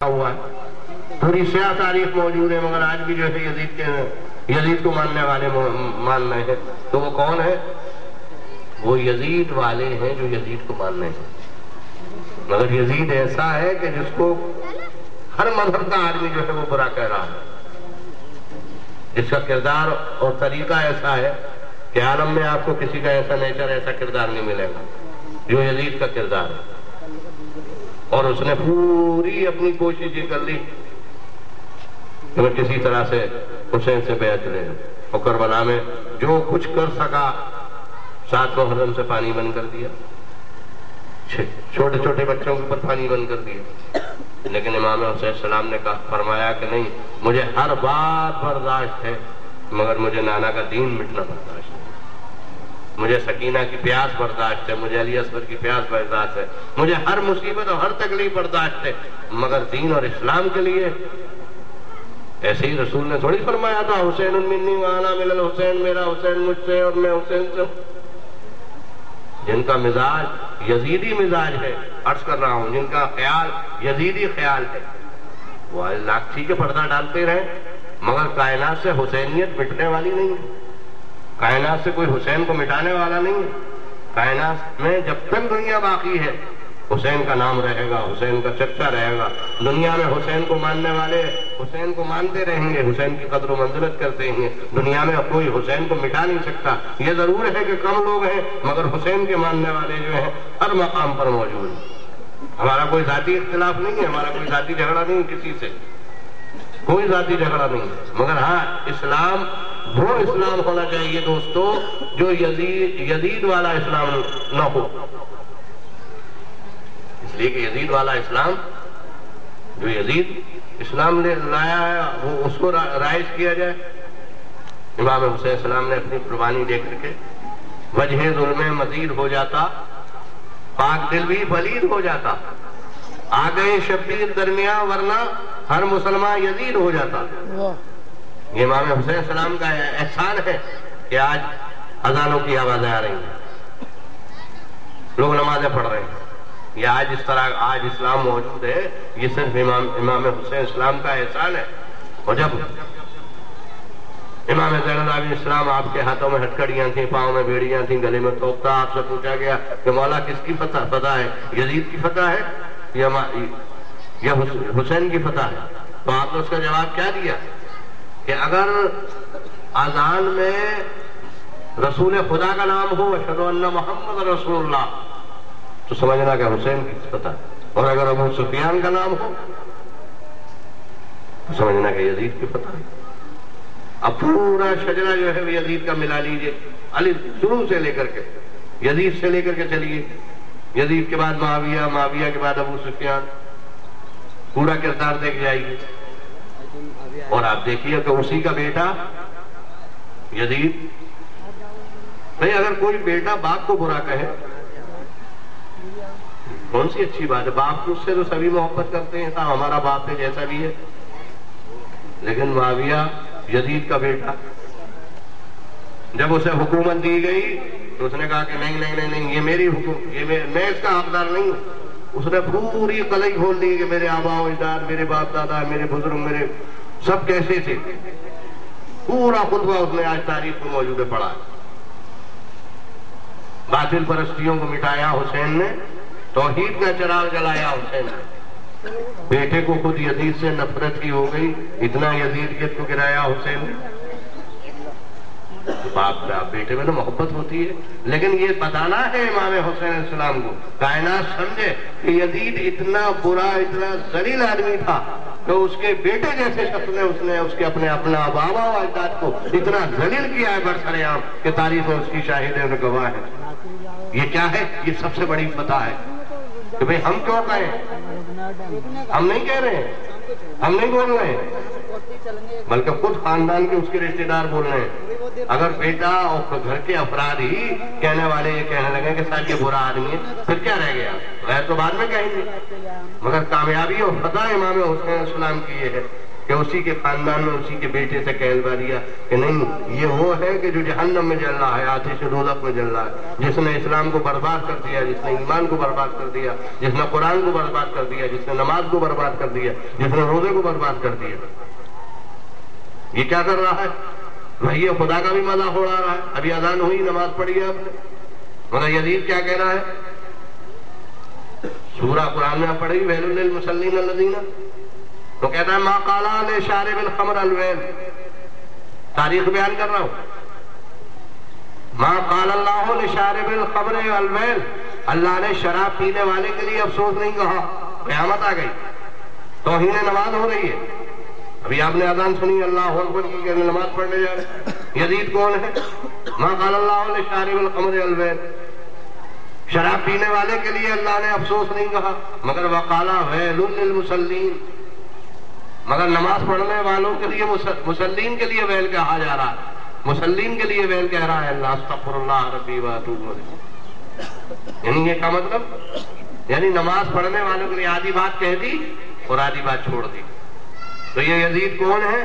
ہوا ہے، پوری سیاہ تاریخ موجود ہے، مگر آج بھی جو ہے یزید کو ماننے والے مان رہے ہیں۔ تو وہ کون ہے؟ وہ یزید والے ہیں جو یزید کو ماننے ہیں، مگر یزید ایسا ہے کہ جس کو ہر مذہب کا آدمی جو ہے وہ برا کہہ رہا ہے، جس کا کردار اور طریقہ ایسا ہے کہ عالم میں آپ کو کسی کا ایسا نیچر، ایسا کردار نہیں ملے گا جو یزید کا کردار ہے۔ اور اس نے پوری اپنی کوشش یہ کر لی کہ میں کسی طرح سے حسین سے بیعت لے لوں، اور کربلا میں جو کچھ کر سکا 7 محرم سے پانی بند کر دیا، چھوٹے چھوٹے بچوں کے اوپر پانی بند کر دیا، لیکن امام حسین السلام نے فرمایا کہ نہیں، مجھے ہر بات برداشت ہے مگر مجھے نانا کا دین مٹنا برداشت ہے، مجھے سکینہ کی پیاس برداشت ہے، مجھے علی اصغر کی پیاس برداشت ہے، مجھے ہر مصیبت اور ہر تکلیف برداشت ہے، مگر دین اور اسلام کے لیے ایسے ہی رسول نے تھوڑی فرمایا تھا حسین منی وانا من الحسین، میرا حسین مجھ سے اور میں حسین سے ہوں۔ جن کا مزاج یزیدی مزاج ہے، عرض کر رہا ہوں، جن کا خیال یزیدی خیال ہے، وہ لاکھی کے پردہ ڈالتے رہے، مگر کائنات سے حسینیت مٹنے والی نہیں ہے، کائنات سے کوئی حسین کو مٹانے والا نہیں ہے۔ کائنات میں جب تک دنیا باقی ہے حسین کا نام رہے گا، حسین کا چرچا رہے گا، دنیا میں حسین کو ماننے والے حسین کو مانتے رہیں گے، حسین کی قدر و منزلت کرتے ہیں، دنیا میں کوئی حسین کو مٹا نہیں سکتا۔ یہ ضرور ہے کہ کم لوگ ہیں مگر حسین کے ماننے والے جو ہیں ہر مقام پر موجود ہیں۔ ہمارا کوئی ذاتی اختلاف نہیں ہے، ہمارا کوئی ذاتی جھگڑا نہیں کسی سے، کوئی ذاتی جھگڑا نہیں ہے، مگر ہاں اسلام وہ اسلام ہونا چاہیے دوستو جو یزید والا اسلام نہ ہو، اس لیے کہ یزید والا اسلام، جو یزید اسلام نے لایا ہے وہ اس کو رائج کیا جائے۔ امام حسین السلام نے اپنی قربانی دے کر کے وجہ ظلم مزید ہو جاتا، پاک دل بھی پلید ہو جاتا، آ گئے شبیر درمیان ورنہ ہر مسلمان یزید ہو جاتا۔ یہ امام حسین السلام کا احسان ہے کہ آج اذانوں کی آوازیں آ رہی ہیں، لوگ نمازیں پڑھ رہے ہیں، یہ آج اس طرح آج اسلام موجود ہے، یہ صرف امام حسین السلام کا احسان ہے۔ اور جب امام زین العابدین السلام آپ کے ہاتھوں میں ہتھکڑیاں تھیں، پاؤں میں بیڑیاں تھیں، گلے میں توپ تھا، آپ سے پوچھا گیا کہ مولا کس کی فتح ہے، یزید کی فتح ہے یا حسین کی فتح ہے؟ تو آپ نے اس کا جواب کیا دیا کہ اگر اذان میں رسول خدا کا نام ہو اشہد ان محمد رسول اللہ تو سمجھنا کہ حسین کی فتح ہے، اور اگر ابو سفیان کا نام ہو تو سمجھنا کہ یزید کی فتح ہے۔ اب پورا شجرہ جو ہے وہ یزید کا ملا لیجئے، علی شروع سے لے کر کے، یزید سے لے کر کے چلیے، یزید کے بعد معاویہ، معاویہ کے بعد ابو سفیان، پورا کردار دیکھ جائیے، اور آپ دیکھیے کہ اسی کا بیٹا یزید۔ بھئی اگر کوئی بیٹا باپ کو برا کہے کون سی اچھی بات ہے؟ باپ اس سے تو سبھی محبت کرتے ہیں، ہمارا باپ ہے جیسا بھی ہے، لیکن معاویہ یزید کا بیٹا، جب اسے حکومت دی گئی تو اس نے کہا کہ نہیں نہیں نہیں، یہ میری حکومت، میں اس کا حقدار نہیں ہوں۔ اس نے پوری قلعی کھول دی کہ میرے آبا و اجداد، میرے باپ دادا، میرے بزرگ، میرے سب کیسے تھے، پورا خطبہ اس نے آج تاریخ میں موجود ہے پڑھا ہے۔ باطل پرستیوں کو مٹایا حسین نے، توحید کا چراغ جلایا حسین نے، بیٹے کو خود یزید سے نفرت کی ہو گئی، اتنا یزیدیت کو گرایا حسین نے۔ باپ بیٹے میں تو محبت ہوتی ہے، لیکن یہ بتانا ہے امام حسین السلام کو، کائنات سمجھے کہ یزید اتنا برا، اتنا ذلیل آدمی تھا کہ اس کے بیٹے جیسے شخص نے اس کے اپنا بابا و اجداد کو اتنا ذلیل کیا ہے برسر عام کہ تاریخ میں اس کی شاہد اور گواہ ہے۔ یہ کیا ہے؟ یہ سب سے بڑی فتح ہے کہ بھئی ہم کیوں کہیں، ہم نہیں کہہ رہے ہیں، ہم نہیں بول رہے ہیں، بلکہ خود خاندان کے اس کے رشتہ دار بول رہے ہیں۔ اگر بیٹا اور گھر کے افراد ہی کہنے والے یہ کہنے لگے کہ سر یہ برا آدمی ہے، پھر کیا رہ گیا؟ غیر تو بعد میں کہیں گے، مگر کامیابی اور فتح امام حسین السلام کی یہ ہے کہ اسی کے خاندان میں اسی کے بیٹے سے کہلوا دیا کہ نہیں یہ وہ ہے کہ جو جہنم میں جل رہا ہے، آتش دوزخ میں جل رہا ہے، جس نے اسلام کو برباد کر دیا، جس نے ایمان کو برباد کر دیا، جس نے قرآن کو برباد کر دیا، جس نے نماز کو برباد کر دیا، جس نے روزے کو برباد کر دیا۔ یہ کیا کر رہا ہے؟ بھائی یہ خدا کا بھی مذاق اڑا رہا ہے۔ ابھی اذان ہوئی، نماز پڑھی ہے آپ نے، مگر یزید کیا کہہ رہا ہے؟ سورہ قرآن میں پڑھی ویل للمصلین الذین، تو کہتا ہے ما قال لشارب الخمر الویل، تاریخ بیان کر رہا ہوں، ما قال اللہ لشارب الخمر الویل، اللہ نے شراب پینے والے کے لیے افسوس نہیں کہا۔ قیامت آ گئی، توہین نماز ہو رہی ہے۔ ابھی آپ نے اذان سنی، اللہ اکبر کی کہ نماز پڑھنے جا رہے۔ یزید کون ہے؟ ما قال اللہ لشارب الخمر الویل، شراب پینے والے کے لیے اللہ نے افسوس نہیں کہا، مگر وقال ویل للمصلین، مگر نماز پڑھنے والوں کے لیے مسلین کے لیے ویل کہا جا رہا ہے، مسلین کے لیے ویل کہہ رہا ہے اللہ استغفر اللہ ربی واتوب الیہ۔ یعنی یہ کا مطلب، یعنی نماز پڑھنے والوں کے لیے آدھی بات کہہ دی اور آدھی بات چھوڑ دی۔ تو یہ یزید کون ہے؟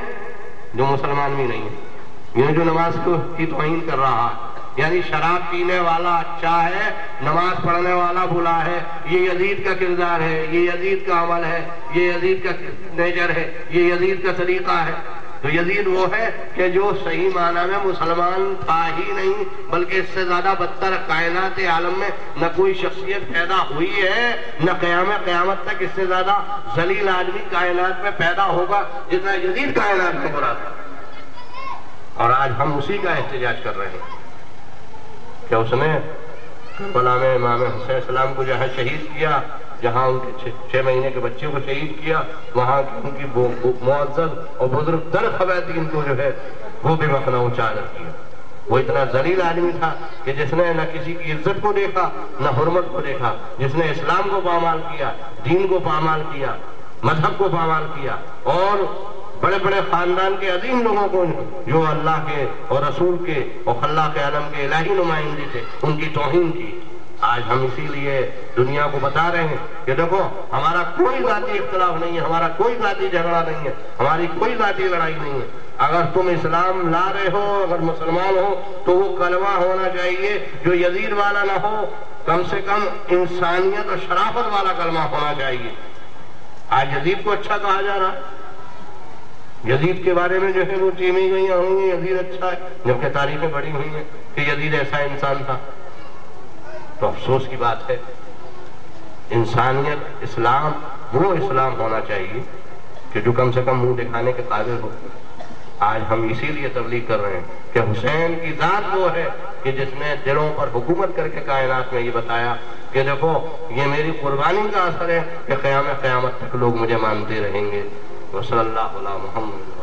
جو مسلمان بھی نہیں ہے، یہ جو نماز کی توہین کر رہا ہے، یعنی شراب پینے والا اچھا ہے، نماز پڑھنے والا برا ہے۔ یہ یزید کا کردار ہے، یہ یزید کا عمل ہے، یہ یزید کا نیچر ہے، یہ یزید کا طریقہ ہے۔ تو یزید وہ ہے کہ جو صحیح معنی میں مسلمان تھا ہی نہیں، بلکہ اس سے زیادہ بدتر کائنات عالم میں نہ کوئی شخصیت پیدا ہوئی ہے، نہ قیامت تک اس سے زیادہ ذلیل آدمی کائنات میں پیدا ہوگا جتنا یزید کائنات میں برا تھا۔ اور آج ہم اسی کا احتجاج کر رہے ہیں کہ اس نے کربلا میں امام حسین السلام کو جہاں شہید کیا، جہاں ان کے 6 مہینے کے بچے کو شہید کیا، وہاں ان کی معزز اور بزرگ تر خواتین کو جو ہے وہ بے مخنا اچالت کیا۔ وہ اتنا ذلیل آدمی تھا کہ جس نے نہ کسی کی عزت کو دیکھا نہ حرمت کو دیکھا، جس نے اسلام کو پامال کیا، دین کو پامال کیا، مذہب کو پامال کیا، اور بڑے بڑے خاندان کے عظیم لوگوں کو جو اللہ کے اور رسول کے اور خلاق عالم کے الہی نمائندے تھے ان کی توہین کی۔ آج ہم اسی لیے دنیا کو بتا رہے ہیں کہ دیکھو ہمارا کوئی ذاتی اختلاف نہیں ہے، ہمارا کوئی ذاتی جھگڑا نہیں ہے، ہماری کوئی ذاتی لڑائی نہیں ہے۔ اگر تم اسلام لا رہے ہو، اگر مسلمان ہو تو وہ کلمہ ہونا چاہیے جو یزید والا نہ ہو، کم سے کم انسانیت اور شرافت والا کلمہ ہونا چاہیے۔ آج یزید کو اچھا کہا جا رہا ہے، یزید کے بارے میں جو ہے وہ چیمی گئیاں ہوں گی یزید اچھا ہے، جبکہ تاریخیں بڑی ہوئی ہیں کہ یزید ایسا انسان تھا۔ تو افسوس کی بات ہے، انسانیت اسلام وہ اسلام ہونا چاہیے کہ جو کم سے کم منہ دکھانے کے قابل ہو۔ آج ہم اسی لیے تبلیغ کر رہے ہیں کہ حسین کی ذات وہ ہے کہ جس نے دلوں پر حکومت کر کے کائنات میں یہ بتایا کہ دیکھو یہ میری قربانی کا اثر ہے کہ قیامت تک لوگ مجھے مانتے رہیں گے۔ وصلی اللہ علی محمد۔